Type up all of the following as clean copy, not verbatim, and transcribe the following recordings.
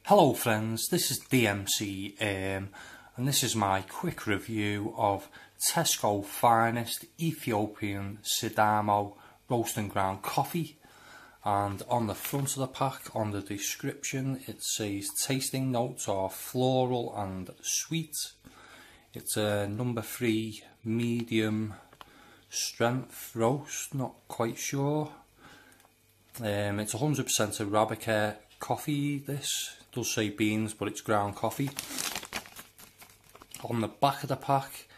Hello friends, this is DMC and this is my quick review of Tesco Finest Ethiopian Sidamo roast and ground coffee. And on the front of the pack, on the description, it says tasting notes are floral and sweet. It's a number 3 medium strength roast, not quite sure. It's 100% Arabica coffee. This does say beans, but it's ground coffee. On the back of the pack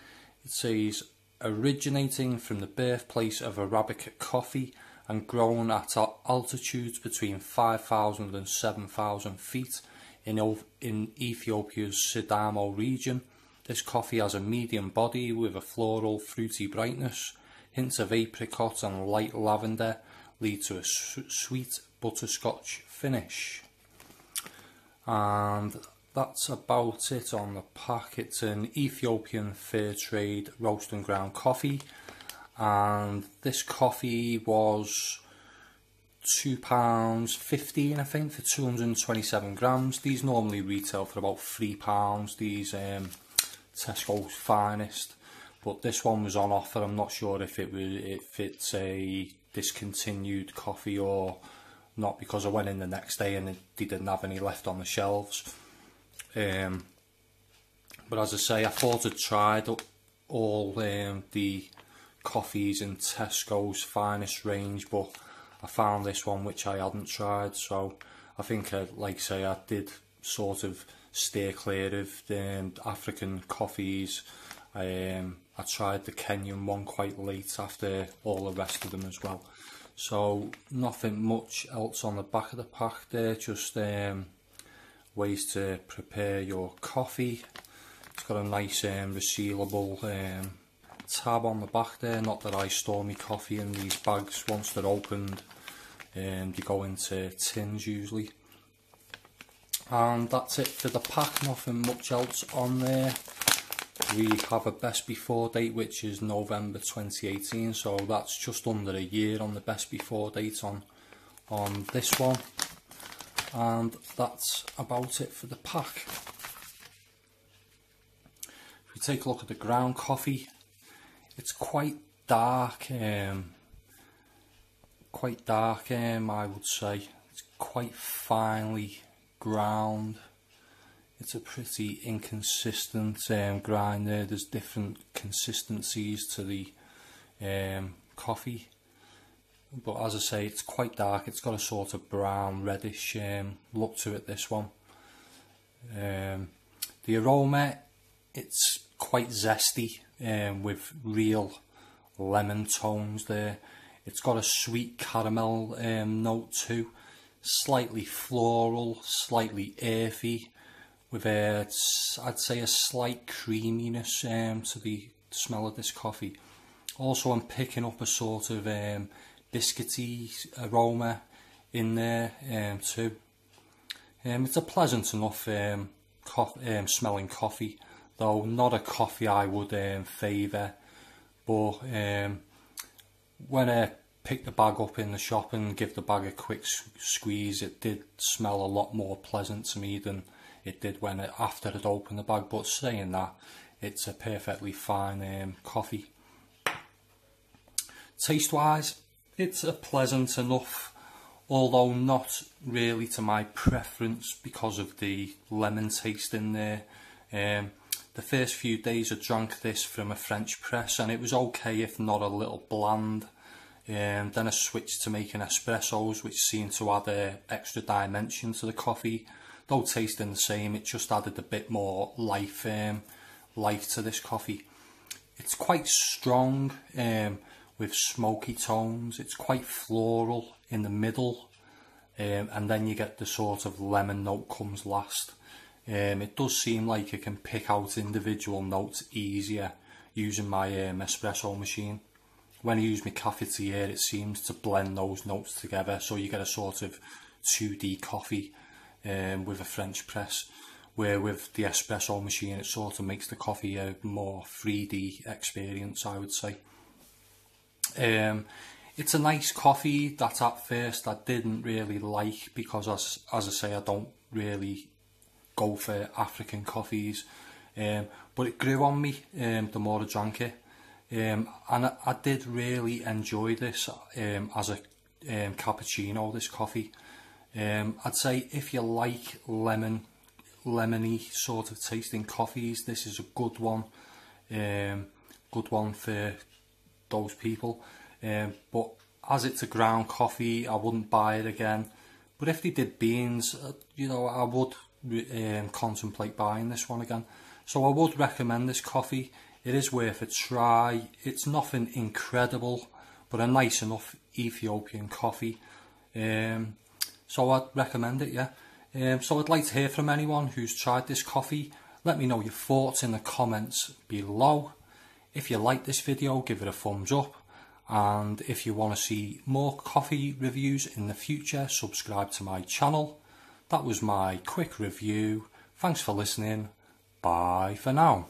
it says originating from the birthplace of Arabica coffee and grown at altitudes between 5,000 and 7,000 feet in Ethiopia's Sidamo region. This coffee has a medium body with a floral fruity brightness. Hints of apricot and light lavender lead to a sweet butterscotch finish. And that's about it on the pack. It's an Ethiopian fair trade roast and ground coffee, and this coffee was £2.15 I think for 227 grams. These normally retail for about £3, these Tesco Finest, but this one was on offer. I'm not sure if it's a discontinued coffee or not, because I went in the next day and they didn't have any left on the shelves. But as I say, I thought I'd tried all the coffees in Tesco's Finest range, but I found this one which I hadn't tried, so I think I did sort of steer clear of the African coffees. I tried the Kenyan one quite late after all the rest of them as well. So nothing much else on the back of the pack there, just ways to prepare your coffee. It's got a nice resealable tab on the back there. Not that I store my coffee in these bags. Once they're opened, they go into tins usually. And that's it for the pack, nothing much else on there. We have a best before date which is November 2018, so that's just under a year on the best before date on this one. And that's about it for the pack. If we take a look at the ground coffee, it's quite dark, I would say. It's quite finely ground. It's a pretty inconsistent grind there. There's different consistencies to the coffee, but as I say, it's quite dark. It's got a sort of brown reddish look to it, this one. The aroma, it's quite zesty with real lemon tones there. It's got a sweet caramel note too, slightly floral, slightly earthy, with I'd say a slight creaminess to the smell of this coffee. Also, I'm picking up a sort of biscuity aroma in there too. It's a pleasant enough smelling coffee, though not a coffee I would favour. But when I picked the bag up in the shop and give the bag a quick squeeze, it did smell a lot more pleasant to me than it did after I'd opened the bag. But saying that, it's a perfectly fine coffee. Taste wise, it's a pleasant enough, although not really to my preference because of the lemon taste in there. The first few days I drank this from a French press and it was okay, if not a little bland. Then I switched to making espressos, which seemed to add an extra dimension to the coffee. Though tasting the same, it just added a bit more life to this coffee. It's quite strong with smoky tones. It's quite floral in the middle, and then you get the sort of lemon note comes last. It does seem like I can pick out individual notes easier using my espresso machine. When I use my cafetiere, it seems to blend those notes together, so you get a sort of 2D coffee with a French press, where with the espresso machine it sort of makes the coffee a more 3D experience, I would say. It's a nice coffee that at first I didn't really like, because as I say, I don't really go for African coffees, but it grew on me the more I drank it, and I did really enjoy this as a cappuccino, this coffee. I'd say if you like lemony sort of tasting coffees, this is a good one for those people, but as it's a ground coffee, I wouldn't buy it again. But if they did beans, you know, I would contemplate buying this one again. So I would recommend this coffee. It is worth a try. It's nothing incredible, but a nice enough Ethiopian coffee. So I'd recommend it, yeah. So I'd like to hear from anyone who's tried this coffee. Let me know your thoughts in the comments below. If you like this video, give it a thumbs up. And if you want to see more coffee reviews in the future, subscribe to my channel. That was my quick review. Thanks for listening. Bye for now.